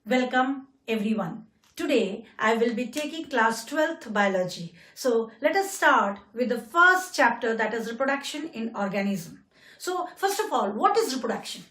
Welcome everyone. Today I will be taking class 12th biology. So let us start with the first chapter, that is reproduction in organism. So first of all, what is reproduction?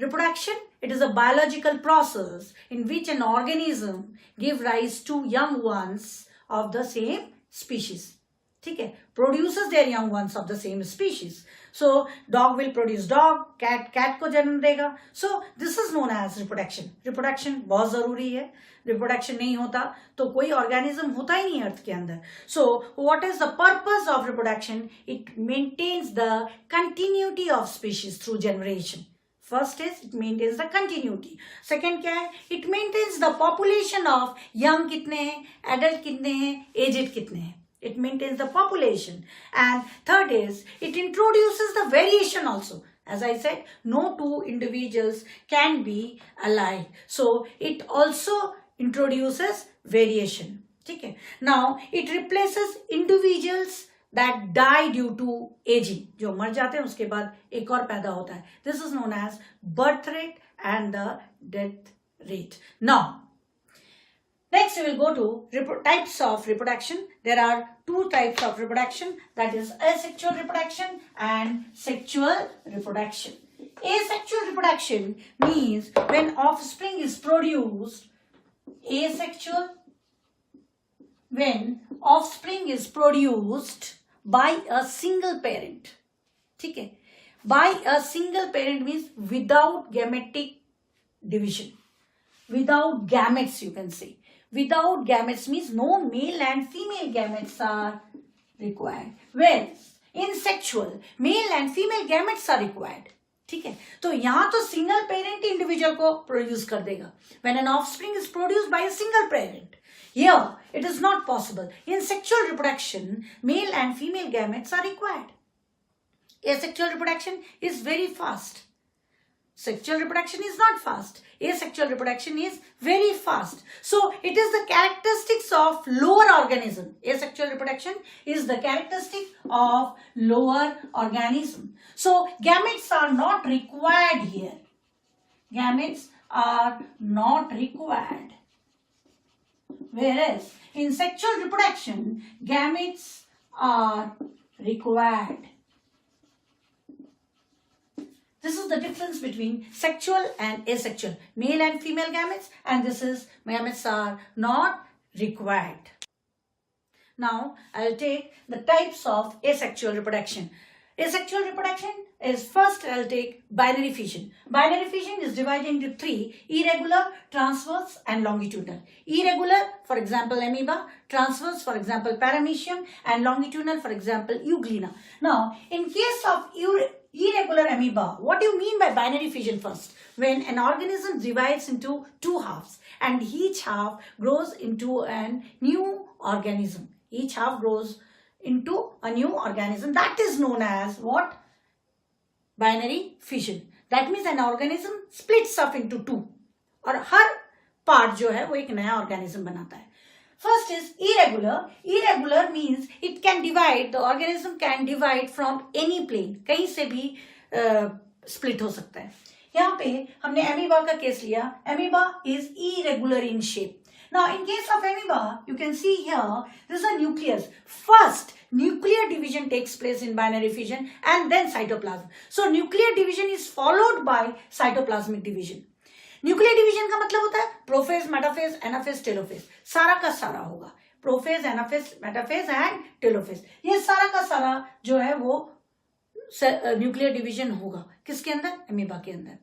Reproduction, it is a biological process in which an organism gives rise to young ones of the same species. ठीक है, produces their young ones of the same species. So dog will produce dog, cat को जन्म देगा. So this is known as reproduction. Reproduction बहुत जरूरी है. Reproduction नहीं होता तो कोई organism होता ही नहीं अर्थ के अंदर. So what is the purpose of reproduction? It maintains the continuity of species through generation. First is it maintains the continuity. Second क्या है? It maintains the population of young कितने हैं, adult कितने हैं, aged कितने हैं. It maintains the population. And third is it introduces the variation also. As I said, no two individuals can be alike. So it also introduces variation. Okay. Now it replaces individuals that die due to aging. जो मर जाते हैं उसके बाद एक और पैदा होता है. This is known as birth rate and the death rate. Now, next we will go to types of reproduction. There are two types of reproduction, that is asexual reproduction and sexual reproduction. Asexual reproduction means when offspring is produced. Asexual, when offspring is produced by a single parent. ठीक है? By a single parent means without gametic division. Without gametes, you can say. Without gametes means no male and female gametes are required. Whereas in sexual, male and female gametes are required. ठीक है, तो यहाँ तो single parent individual को produce कर देगा. When an offspring is produced by a single parent, here it is not possible. In sexual reproduction, male and female gametes are required. Asexual reproduction is very fast. Sexual reproduction is not fast. Asexual reproduction is very fast. So it is the characteristics of lower organism. Asexual reproduction is the characteristic of lower organism. So gametes are not required here. Gametes are not required. Whereas in sexual reproduction, gametes are required. This is the difference between sexual and asexual. Male and female gametes, and this is gametes are not required. Now I will take the types of asexual reproduction. Asexual reproduction is first I will take binary fission. Binary fission is divided into three: irregular, transverse and longitudinal. Irregular, for example amoeba; transverse, for example paramecium; and longitudinal, for example euglena. Now in case of irregular amoeba, what do you mean by binary fission first? When an organism divides into two halves and each half grows into a new organism. Each half grows into a new organism. That is known as what? Binary fission. That means an organism splits up into two. और हर part जो है वो एक नया organism बनाता है. First is irregular. Irregular means it can divide, the organism can divide from any plane. कहीं से भी split हो सकता है. यहाँ पे हमने amoeba का केस लिया. Amoeba is irregular in shape. Now in case of amoeba, you can see here, this is a nucleus. First, nuclear division takes place in binary fission and then cytoplasm. So nuclear division is followed by cytoplasmic division. Nuclear division का मतलब होता है prophase, metaphase, anaphase, telophase. सारा का सारा होगा. Prophase, anaphase, metaphase and telophase. ये सारा का सारा जो है वो न्यूक्लियर डिवीजन होगा. किसके अंदर? अमीबा के अंदर.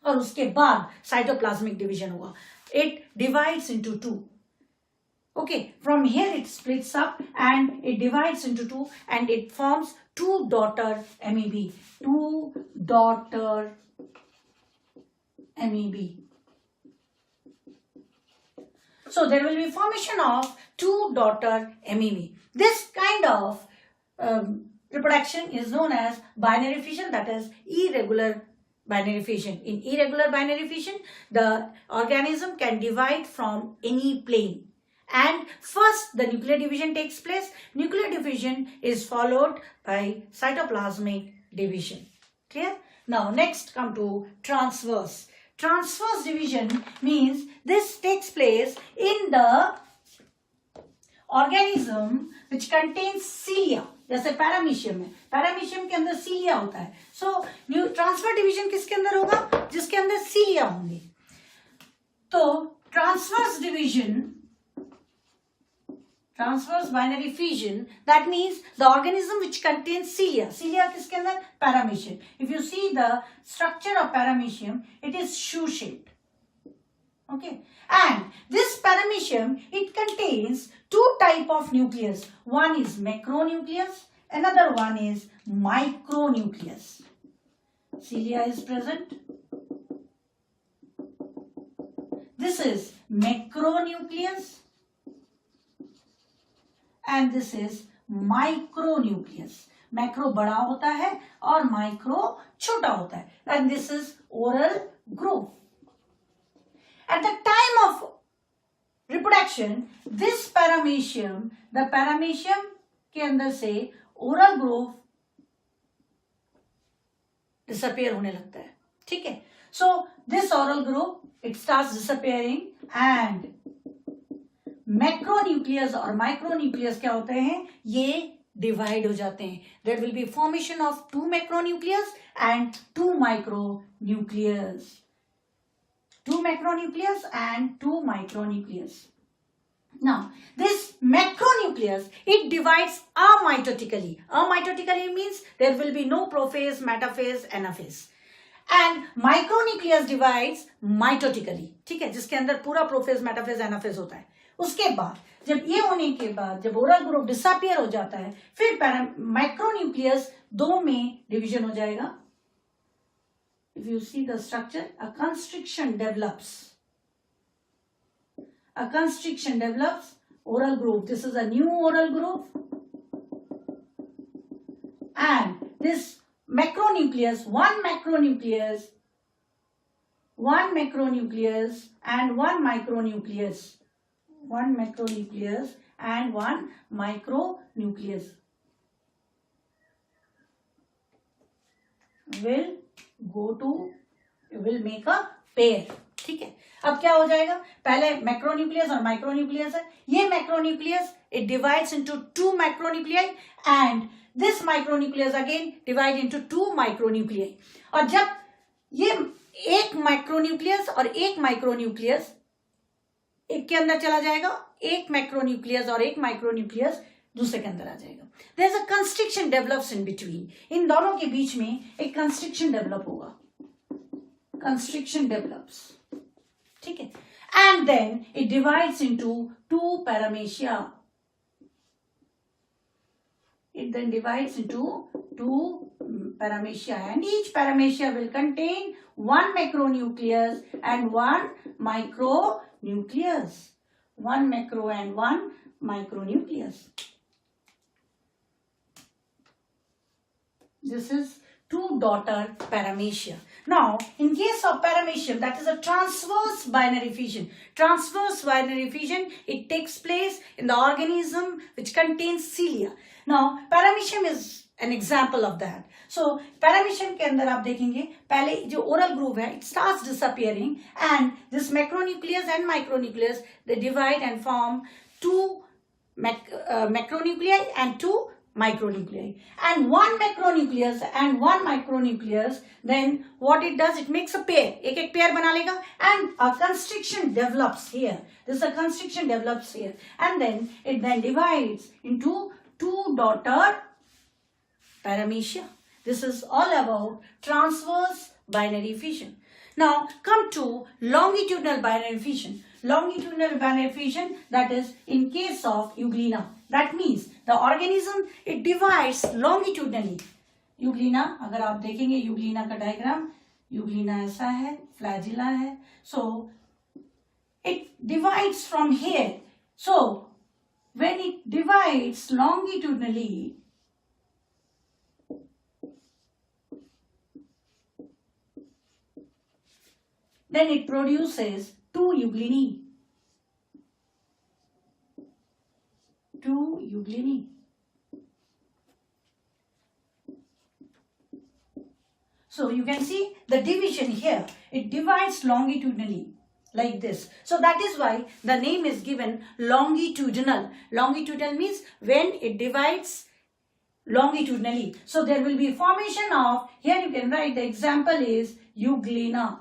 और उसके बाद साइटोप्लाज्मिक डिवीजन होगा. It divides into two. Okay, from here it splits up and it divides into two and it forms two daughter amoebae. Two daughter amoebae. So there will be formation of two daughter amoebae. This kind of reproduction is known as binary fission, that is irregular binary fission. In irregular binary fission, the organism can divide from any plane. And first the nuclear division takes place. Nuclear division is followed by cytoplasmic division. Clear? Now next come to transverse. Transverse division means this takes place in the organism which contains cilia. जैसे paramecium है, paramecium के अंदर सीलिया होता है. सो transfer division किसके अंदर होगा? जिसके अंदर सीलिया होंगे. तो transverse division, transverse binary fission, that means the organism which contains cilia. Cilia किसके अंदर? Paramecium. If you see the structure of paramecium, it is shoe shaped. Okay, and this paramecium, it contains two type of nucleus. One is macronucleus, another one is micronucleus. Cilia is present. This is macronucleus and this is micronucleus. Macro बड़ा होता है और micro छोटा होता है. And this is oral groove. At the time of reproduction, this paramecium, the paramecium के अंदर से oral groove disappear होने लगता है. ठीक है. So this oral groove, it starts disappearing and macronucleus और माइक्रोन्यूक्लियस क्या होते हैं? ये डिवाइड हो जाते हैं. There will be formation of 2 macronucleus and 2 micronucleus. 2 macronucleus and 2 micronucleus. Now, this macronucleus, it divides amitotically. Amitotically means there will be no prophase, metaphase, anaphase. And micronucleus divides mitotically. ठीक है, जिसके अंदर पूरा prophase, metaphase, anaphase होता है. उसके बाद जब ये होने के बाद जब ओरल ग्रुप डिसअपियर हो जाता है, फिर माइक्रोन्यूक्लियस 2 में डिवीजन हो जाएगा. If you see the structure, a constriction develops. A constriction develops, oral groove. This is a new oral groove. And this macronucleus, one macronucleus and one micronucleus. One macronucleus and one micronucleus will make a pair. ठीक है. अब क्या हो जाएगा? पहले macronucleus और micronucleus है. ये macronucleus it divides into 2 macronuclei and this micronucleus again divide into 2 micronuclei. और जब ये एक मैक्रोन्यूक्लियस और एक माइक्रोन्यूक्लियस एक के अंदर चला जाएगा, एक मैक्रोन्यूक्लियस और एक माइक्रोन्यूक्लियस दूसरे के अंदर आ जाएगा. There is a constriction develops in between. इन दोनों के बीच में एक कंस्ट्रिक्शन डेवलप होगा. Constriction develops. ठीक है. And then it divides into 2 paramecia. It then divides into 2 paramecium and each paramecium will contain 1 macronucleus and 1 micronucleus. 1 macro and 1 micronucleus. This is 2 daughter paramecium. Now, in case of paramecium, that is a transverse binary fission. Transverse binary fission, it takes place in the organism which contains cilia. Now, paramecium is an example of that. So, paramecium के अंदर आप देखेंगे पहले जो oral groove है, it starts disappearing and this macronucleus and micronucleus, they divide and form 2 macronuclei and 2 micronuclei. And 1 macronucleus and 1 micronucleus, then what it does, it makes a pair. एक pair बना लेगा and a constriction develops here. This is a constriction develops here. And then it then divides into 2 daughter paramecium. This is all about transverse binary fission. Now come to longitudinal binary fission. Longitudinal binary fission, that is in case of euglena. That means the organism, it divides longitudinally. euglena, अगर आप देखेंगे euglena का diagram, euglena ऐसा है, flagella है. So it divides from here. So when it divides longitudinally, then it produces 2 eugleni. 2 eugleni. So you can see the division here. It divides longitudinally like this. So that is why the name is given longitudinal. Longitudinal means when it divides longitudinally. So there will be formation of, here you can write the example is euglena.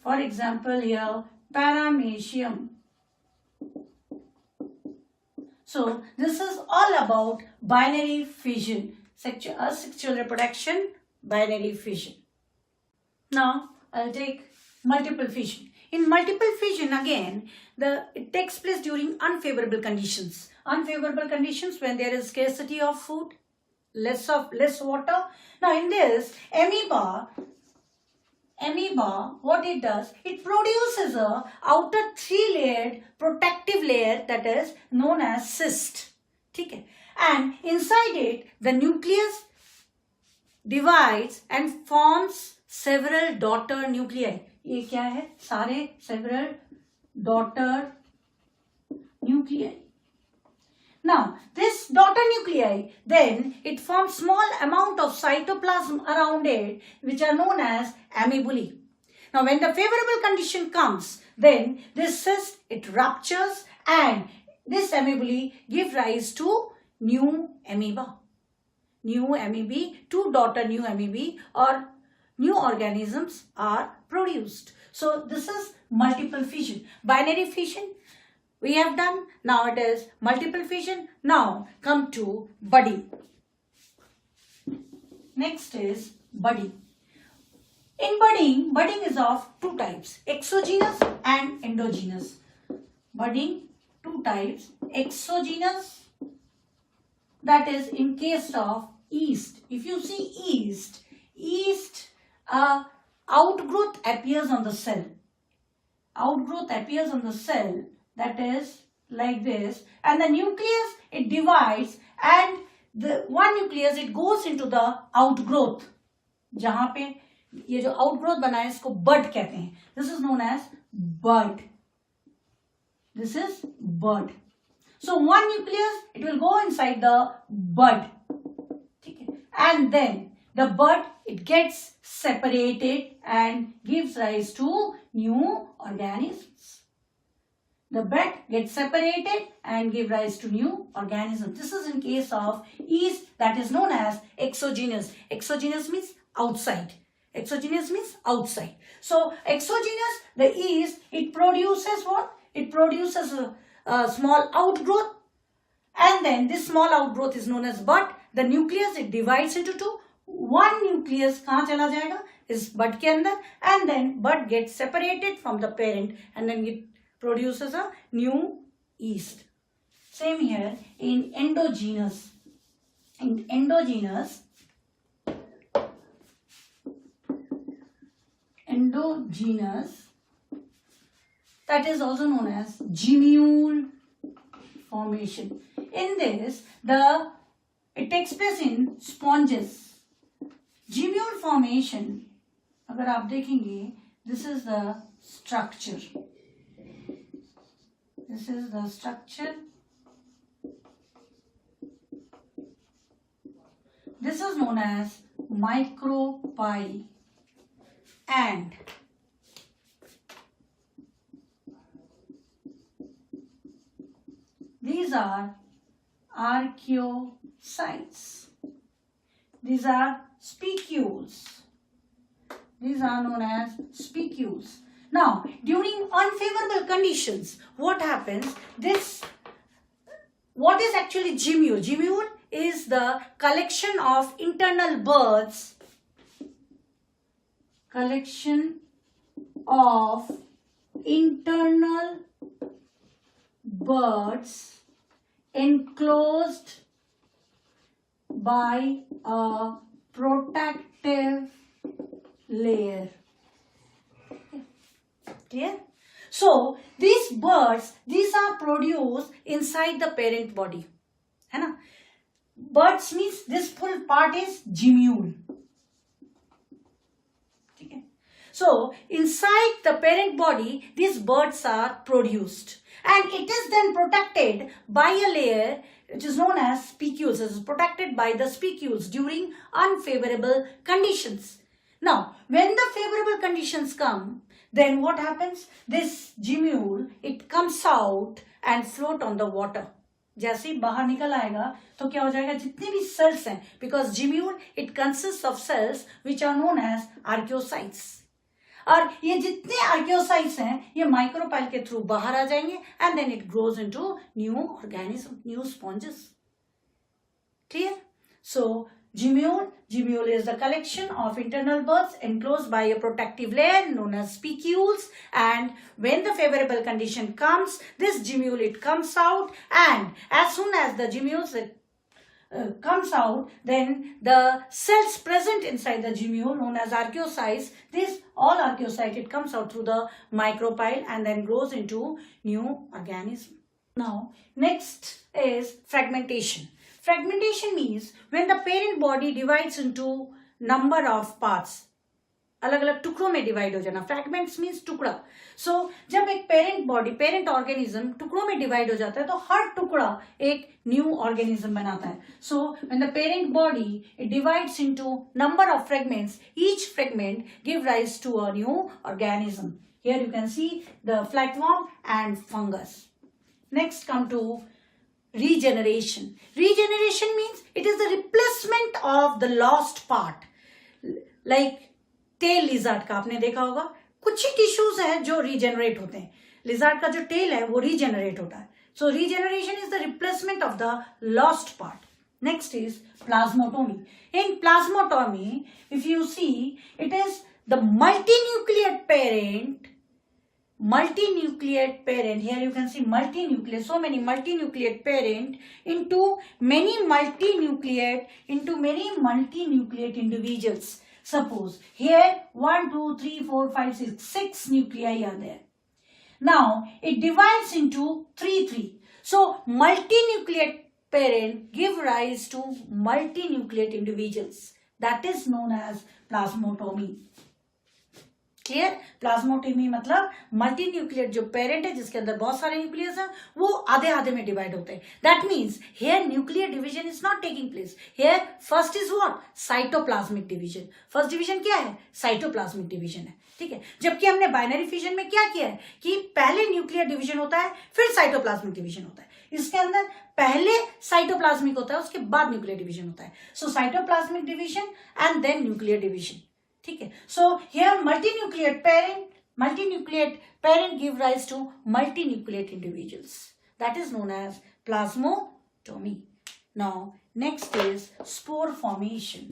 For example here, Paramecium. So this is all about binary fission, asexual reproduction, binary fission. Now I'll take multiple fission. In multiple fission again, it takes place during unfavorable conditions. Unfavorable conditions when there is scarcity of food, less water. Now in this amoeba, what it does, it produces a outer 3-layered protective layer that is known as cyst. Okay? And inside it, the nucleus divides and forms several daughter nuclei. ये क्या है? सारे several daughter nuclei. Now, this daughter nuclei, then it forms small amount of cytoplasm around it, which are known as amoebulae. Now, when the favorable condition comes, then this cyst, it ruptures and this amoebulae give rise to new amoeba. New amoebae, 2 daughter new amoebae or new organisms are produced. So, this is multiple fission. Binary fission we have done. Now it is multiple fission. Now come to budding. Next is budding. In budding is of 2 types, exogenous and endogenous. Budding 2 types, exogenous, that is in case of yeast. If you see yeast, outgrowth appears on the cell. Outgrowth appears on the cell, that is like this, and the nucleus, it divides and the one nucleus, it goes into the outgrowth. जहाँ पे ये जो outgrowth बना है इसको bud कहते हैं. This is known as bud. This is bud. So one nucleus, it will go inside the bud. Okay. And then the bud, it gets separated and gives rise to new organisms. The bud gets separated and give rise to new organisms. This is in case of yeast, that is known as exogenous. Exogenous means outside. Exogenous means outside. So exogenous, the yeast, it produces what? It produces a small outgrowth, and then this small outgrowth is known as bud. The nucleus, it divides into 2. One nucleus कहाँ चला जाएगा? Is bud के अंदर, and then bud gets separated from the parent and then it produces a new yeast. Same here in endogenous. In endogenous, that is also known as gemule formation. In this, it takes place in sponges. Gemule formation, अगर आप देखेंगे, this is the structure. This is the structure. This is known as micropyle, and these are archaeocytes. These are spicules. These are known as spicules. Now, during unfavorable conditions, what happens? What is actually gemule? Gemule is the collection of internal birds. Collection of internal birds enclosed by a protective layer. Clear? So these birds, these are produced inside the parent body. है ना? Birds means this full part is gemule. Okay. So inside the parent body, these buds are produced, and it is then protected by a layer which is known as spicules. It is protected by the spicules during unfavorable conditions. Now, when the favorable conditions come, then what happens? This gemule, it comes out and float on the water. जैसे ही बाहर निकल आएगा तो क्या हो जाएगा, जितने भी सेल्स हैं, because gemmule it consist of cells which are known as archaeocytes, और ये जितने आर्कियोसाइट्स हैं ये माइक्रोपाइल के थ्रू बाहर आ जाएंगे and then it grows into new organism, new sponges. Clear? So Gemule is the collection of internal buds enclosed by a protective layer known as spicules, and when the favorable condition comes, this gemule it comes out, and as soon as the gemule comes out, then the cells present inside the gemule known as archaeocytes, this all archaeocyte it comes out through the micropyle and then grows into new organism. Now next is fragmentation. Fragmentation means when the parent body divides into number of parts. अलग अलग टुकड़ों में divide हो जाना. Fragments means टुकड़ा. सो जब एक parent body, parent organism टुकड़ों में डिवाइड हो जाता है तो हर टुकड़ा एक न्यू ऑर्गेनिज्म बनाता है. So when the parent body it divides into number of fragments, each fragment give rise to a new organism. Here you can see the flatworm and fungus. Next come to regeneration. Regeneration means it is the replacement of the lost part. Like tail lizard का आपने देखा होगा, कुछ ही tissues हैं जो regenerate होते हैं. Lizard का जो टेल है वो रीजेनरेट होता है. So regeneration is the replacement of the lost part. Next is plasmotomy. In plasmotomy if you see it is the multinucleate parent, here you can see multinucleate, so many multinucleate parent into many multinucleate individuals. Suppose here 1 2 3 4 5 6 nuclei are there. Now it divides into 3. So multinucleate parent give rise to multinucleate individuals. That is known as plasmotomy. Clear? Plasmotomy मतलब multi nuclear जो parent है जिसके अंदर बहुत सारे nucleus हैं वो आधे आधे में डिवाइड होते हैं. That means here nuclear division is not taking place. Here first is what? Cytoplasmic division. First division क्या है? साइटोप्लाज्मिक डिवीजन है. ठीक है. जबकि हमने बाइनरी फिजन में क्या किया है कि पहले न्यूक्लियर डिवीजन होता है फिर साइटोप्लाज्मिक डिवीजन होता है. इसके अंदर पहले साइटोप्लाज्मिक होता है उसके बाद न्यूक्लियर डिवीजन होता है. So cytoplasmic division and then nuclear division. ठीक है. So here multinucleate parent give rise to multinucleate individuals. That is known as plasmotomy. Now next is spore formation.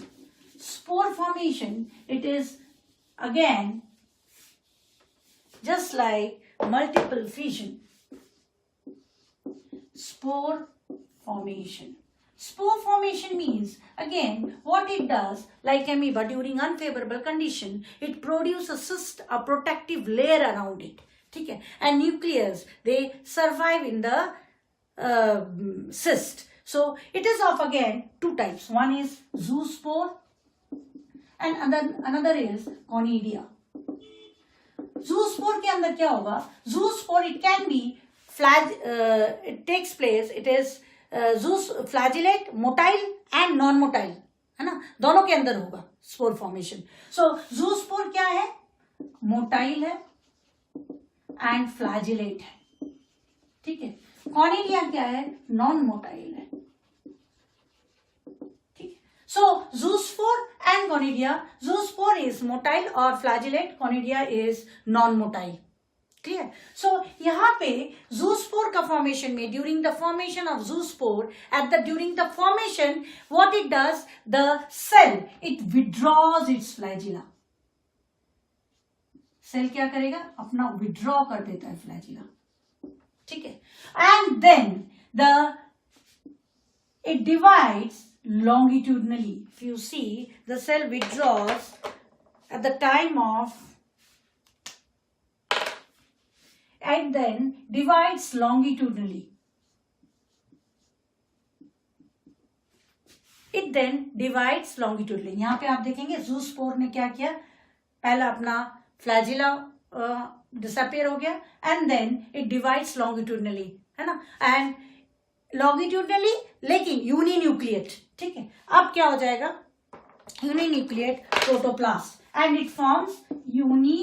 Spore formation, it is again just like multiple fission. Spore formation. Spore formation means again what it does, like amoeba during unfavorable condition, it produces a protective layer around it. ठीक है. And nucleus they survive in the cyst. So it is of again two types. One is zoospore and another is Canadia. Zoospore के अंदर क्या होगा? Zoospore it can be it takes place, it is flagellate, motile and non motile, है ना, दोनों के अंदर होगा स्पोर फॉर्मेशन. सो जूस्पोर क्या है? मोटाइल है एंड फ्लैजिलेट है. ठीक है. कॉनिडिया क्या है? नॉन मोटाइल है. ठीक है. So zoospore and conidia, zoospore is motile और flagellate, conidia is non motile. Clear? So यहां पे जूस्पोर का फॉर्मेशन में, during the formation of zoospore, during the formation what it does, the cell it withdraws its flagella. Cell क्या करेगा? अपना withdraw कर देता है फ्लैजिला. ठीक है. And then it divides longitudinally. If you see, the cell withdraws at the time of and then divides longitudinally. It then divides longitudinally. यहाँ पे आप देखेंगे जूस्पोर ने क्या किया? पहला अपना फ्लैजिला डिसअपियर हो गया and then it divides longitudinally, है ना, एंड लॉन्गिट्यूडनली लेकिन यूनिन्यूक्लिएट, ठीक है। अब क्या हो जाएगा, uninucleate protoplast and it forms uninucleate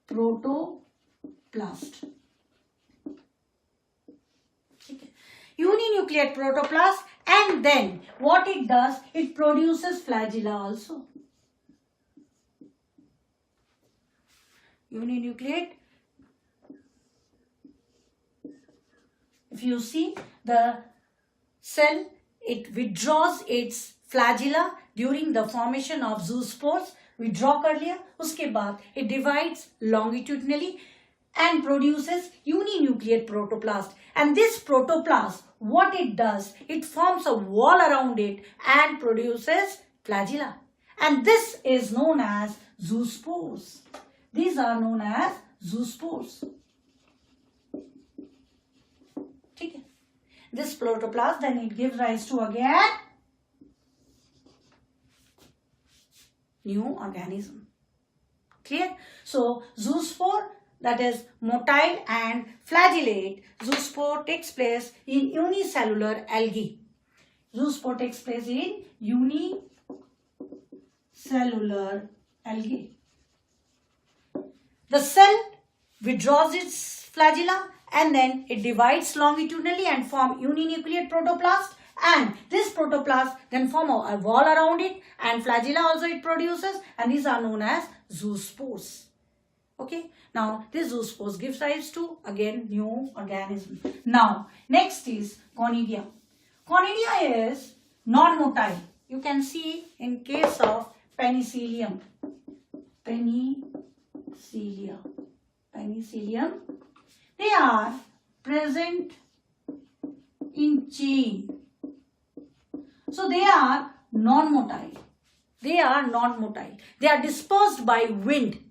protoplast, ठीक है, uninucleate protoplast and then what it does, it produces flagella also. Uninucleate, if you see the cell, it withdraws its flagella during the formation of zoospores, withdraw कर लिया, उसके बाद it divides longitudinally and produces uninucleate protoplast, and this protoplast, what it does, it forms a wall around it and produces flagella, and this is known as zoospores. These are known as zoospores, ठीक है। This protoplast then it gives rise to again new organism, clear? So zoospore, that is motile and flagellate, zoospore takes place in unicellular algae. Zoospore takes place in unicellular algae. The cell withdraws its flagella and then it divides longitudinally and form uninucleate protoplast, and this protoplast then form a wall around it and flagella also it produces, and these are known as zoospores. Okay, now this zoospores gives rise to again new organism. Now next is Canadia. Canadia is non-motile. You can see in case of Paramecium. Paramecium, they are present in chain. So they are non-motile. They are non-motile. They are dispersed by wind.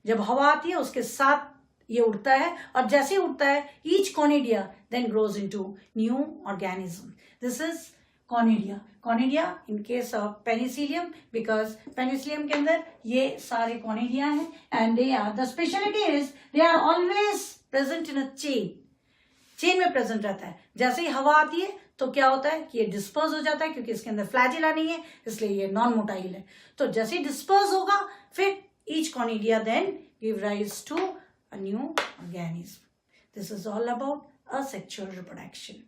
जब हवा आती है उसके साथ ये उड़ता है, और जैसे ही उड़ता है each Canadia then grows into new organism. This is Canadia. Canadia in case of Paramecium, because Paramecium के अंदर ये सारे Canadia हैं, and they are, the speciality is they are always present in a chain. Chain में present रहता है. जैसे ही हवा आती है तो क्या होता है कि ये डिस्पर्स हो जाता है, क्योंकि इसके अंदर फ्लैजिला नहीं है, इसलिए ये नॉन मोटाइल है. तो जैसे ही डिस्पर्स होगा फिर each Canadia then give rise to a new organism. This is all about asexual reproduction.